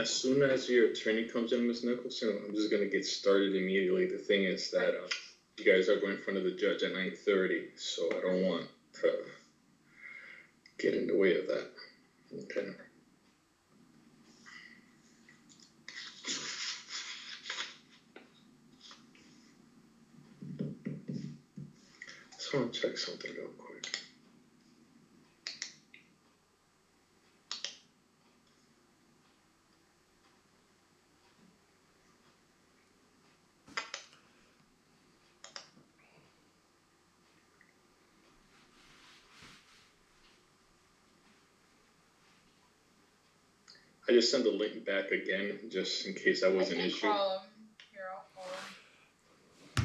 As soon as your attorney comes in, Ms. Nicholson, I'm just gonna get started immediately. The thing is that you guys are going in front of the judge at 9:30, so I don't want to get in the way of that. Okay. Just want to check something real quick. I just sent the link back again, just in case that was an issue. Call him. Here, I'll call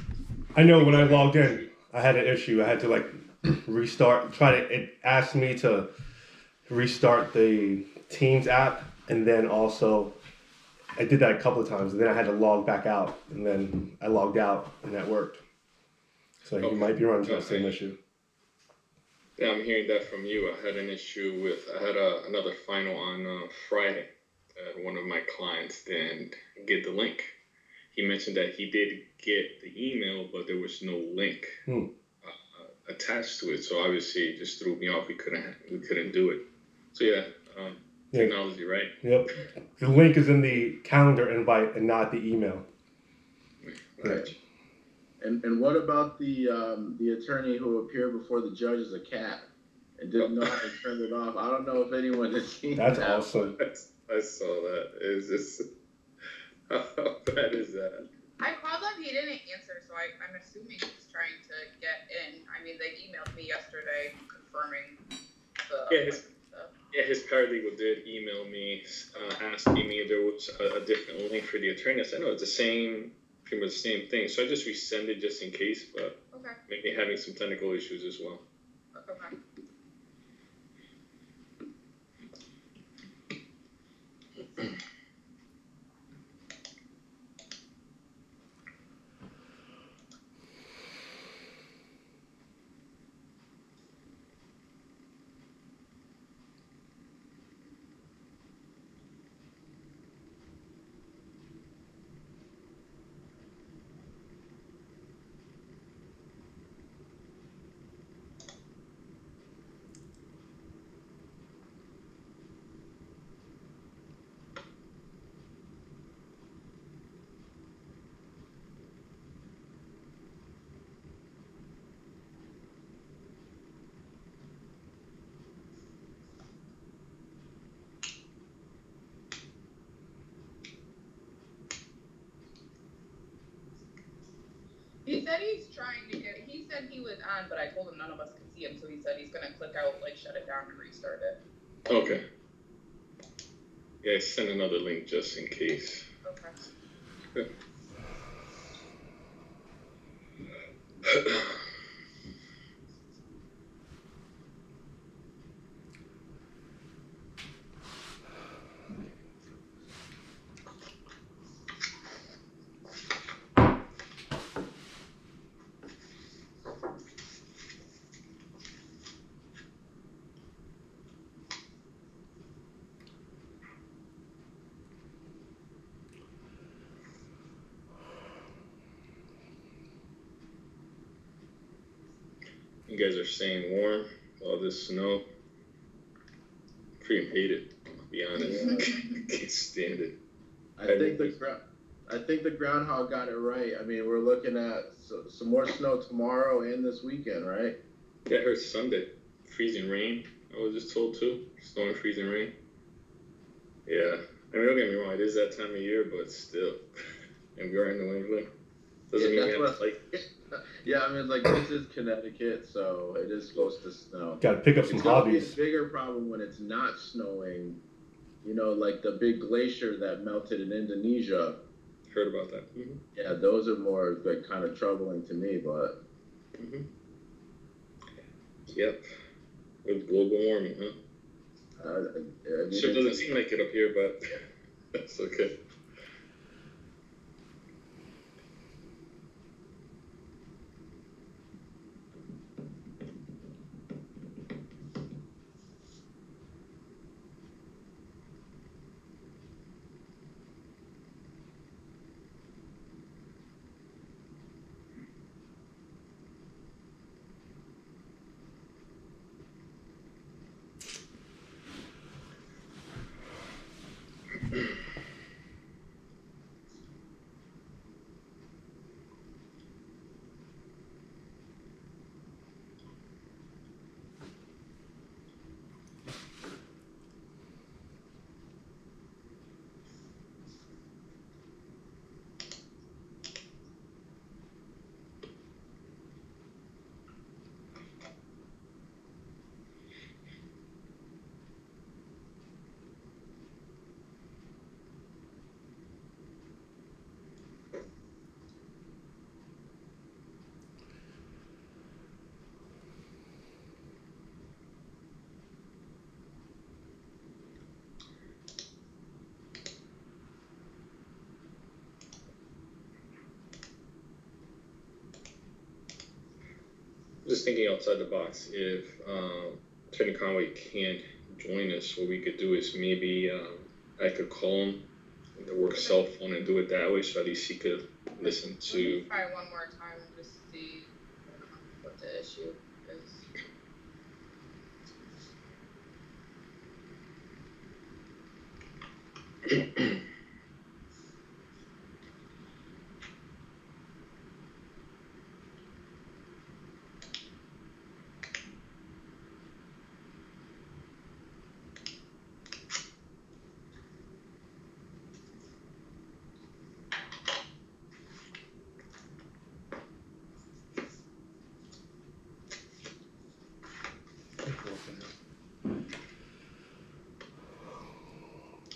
him. I know when I logged in, I had an issue. I had to like restart. It asked me to restart the Teams app, and then also I did that a couple of times, and then I had to log back out, and then I logged out, and that worked. So you might be running into the same issue. Yeah, I'm hearing that from you. I had an issue with, I had another final on Friday. One of my clients didn't get the link. He mentioned that he did get the email, but there was no link attached to it. So obviously it just threw me off. We couldn't do it. So yeah, technology, right? Yep. The link is in the calendar invite and not the email. Right. And what about the attorney who appeared before the judge as a cat and didn't know how to turn it off? I don't know if anyone has seen that. That's awesome. I saw that. It's just, how bad is that? I called him, he didn't answer, so I'm assuming he's trying to get in. I mean, they emailed me yesterday confirming the stuff. Yeah, his paralegal did email me asking me if there was a different link for the attorney. I said, no, it's pretty much the same thing. So I just resend it just in case, but maybe having some technical issues as well. Okay. He said he's trying to he said he was on, but I told him none of us could see him, so he said he's going to click out, like, shut it down and restart it. Okay. Yeah, send another link just in case. Okay. You guys are staying warm, all this snow. Freaking hate it, I'll be honest. Can't stand it. I think the groundhog got it right. I mean, we're looking at some more snow tomorrow and this weekend, right? Yeah, I heard Sunday. Freezing rain, I was just told too. Snow and freezing rain. Yeah. I mean, don't get me wrong, it is that time of year, but still. And we are in New England. Doesn't mean we have yeah, I mean, like, this is Connecticut, so it is supposed to snow. Got to pick up some hobbies. It's a bigger problem when it's not snowing. You know, like the big glacier that melted in Indonesia. Heard about that. Mm-hmm. Yeah, those are more like kind of troubling to me, but. Mm-hmm. Yep. With global warming, huh? Sure doesn't seem like it up here, but that's okay. Just thinking outside the box, if Attorney Conway can't join us, what we could do is maybe I could call him the work cell phone and do it that way, so at least he could listen Let to. me try one more time and just see what the issue is.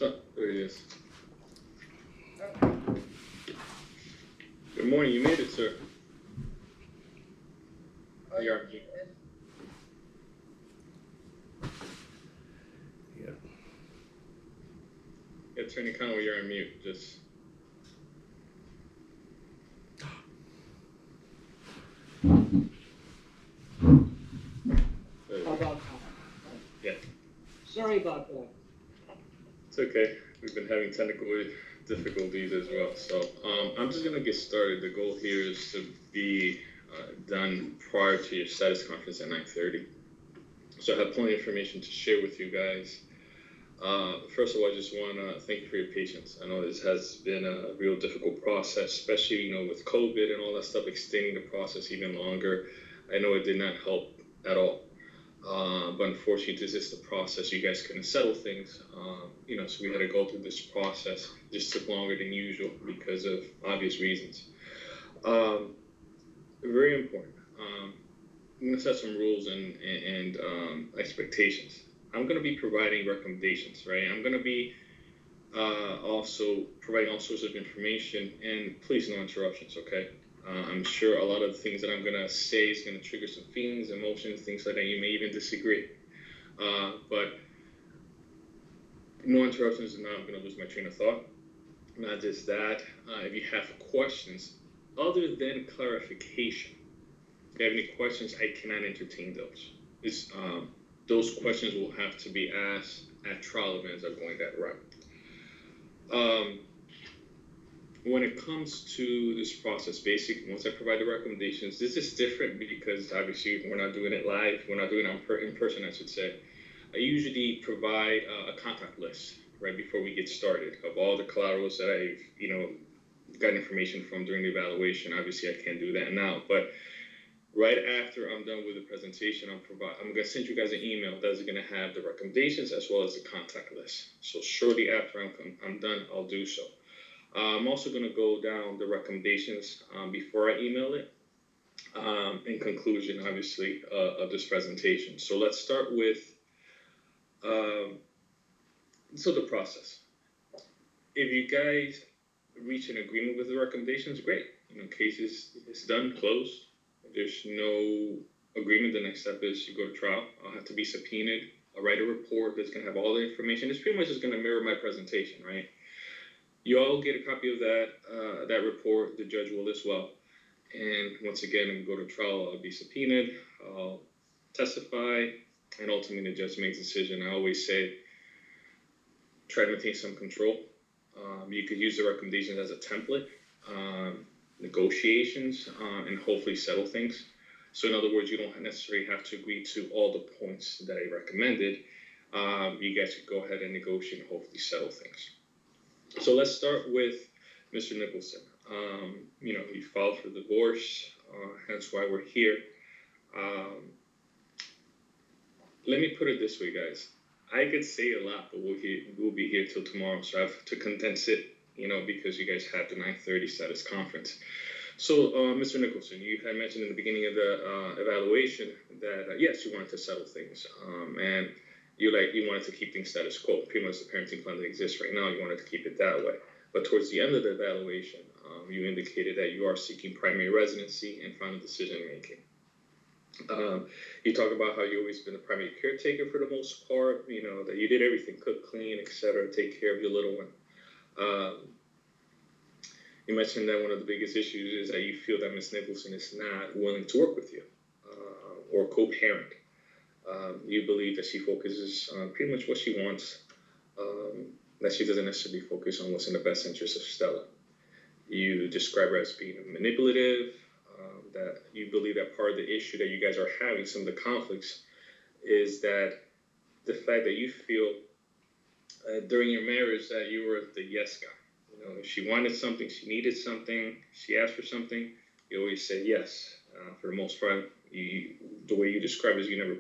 Oh, there he is. Okay. Good morning, you made it, sir. Oh, You're muted. Yeah, Attorney Conway, you're on mute. Just. How about now? Yeah. Sorry about that. It's okay. We've been having technical difficulties as well. So I'm just going to get started. The goal here is to be done prior to your status conference at 9:30. So I have plenty of information to share with you guys. First of all, I just want to thank you for your patience. I know this has been a real difficult process, especially, with COVID and all that stuff, extending the process even longer. I know it did not help at all. But unfortunately, this is the process. You guys couldn't settle things, so we had to go through this process. It just took longer than usual because of obvious reasons. Very important. I'm going to set some rules and expectations. I'm going to be providing recommendations, right? I'm going to be also providing all sorts of information, and please no interruptions, okay? I'm sure a lot of the things that I'm going to say is going to trigger some feelings, emotions, things like that. You may even disagree. But no interruptions, and now I'm going to lose my train of thought. Not just that, if you have questions other than clarification, if you have any questions, I cannot entertain those. Those questions will have to be asked at trial events are going that route. When it comes to this process, basically, once I provide the recommendations, this is different because obviously we're not doing it live. We're not doing it in person, I should say. I usually provide a contact list right before we get started of all the collaterals that I've got information from during the evaluation. Obviously, I can't do that now, but right after I'm done with the presentation, I'm going to send you guys an email that's going to have the recommendations as well as the contact list. So shortly after I'm done, I'll do so. I'm also going to go down the recommendations before I email it in conclusion, obviously, of this presentation. So let's start with the process. If you guys reach an agreement with the recommendations, great. Case is done, closed. If there's no agreement, the next step is you go to trial. I'll have to be subpoenaed. I'll write a report that's going to have all the information. It's pretty much just going to mirror my presentation, right? You all get a copy of that report. The judge will as well. And once again, when we go to trial, I'll be subpoenaed. I'll testify, and ultimately the judge makes a decision. I always say, try to maintain some control. You could use the recommendations as a template, negotiations, and hopefully settle things. So in other words, you don't necessarily have to agree to all the points that I recommended. You guys could go ahead and negotiate and hopefully settle things. So let's start with Mr. Nicholson. He filed for divorce, hence why we're here. Let me put it this way, guys. I could say a lot, but we'll be here till tomorrow, so I have to condense it, because you guys have the 9:30 status conference. So, Mr. Nicholson, you had mentioned in the beginning of the evaluation that, yes, you wanted to settle things, and you wanted to keep things status quo. Pretty much the parenting plan that exists right now, you wanted to keep it that way. But towards the end of the evaluation, you indicated that you are seeking primary residency and final decision making. You talk about how you've always been the primary caretaker for the most part, that you did everything, cook, clean, etc., take care of your little one. You mentioned that one of the biggest issues is that you feel that Ms. Nicholson is not willing to work with you. or co-parent. You believe that she focuses on pretty much what she wants, that she doesn't necessarily focus on what's in the best interest of Stella. You describe her as being manipulative, that you believe that part of the issue that you guys are having, some of the conflicts, is that the fact that you feel during your marriage that you were the yes guy. You know, if she wanted something, she needed something, she asked for something, you always said yes. For the most part, the way you describe it is you never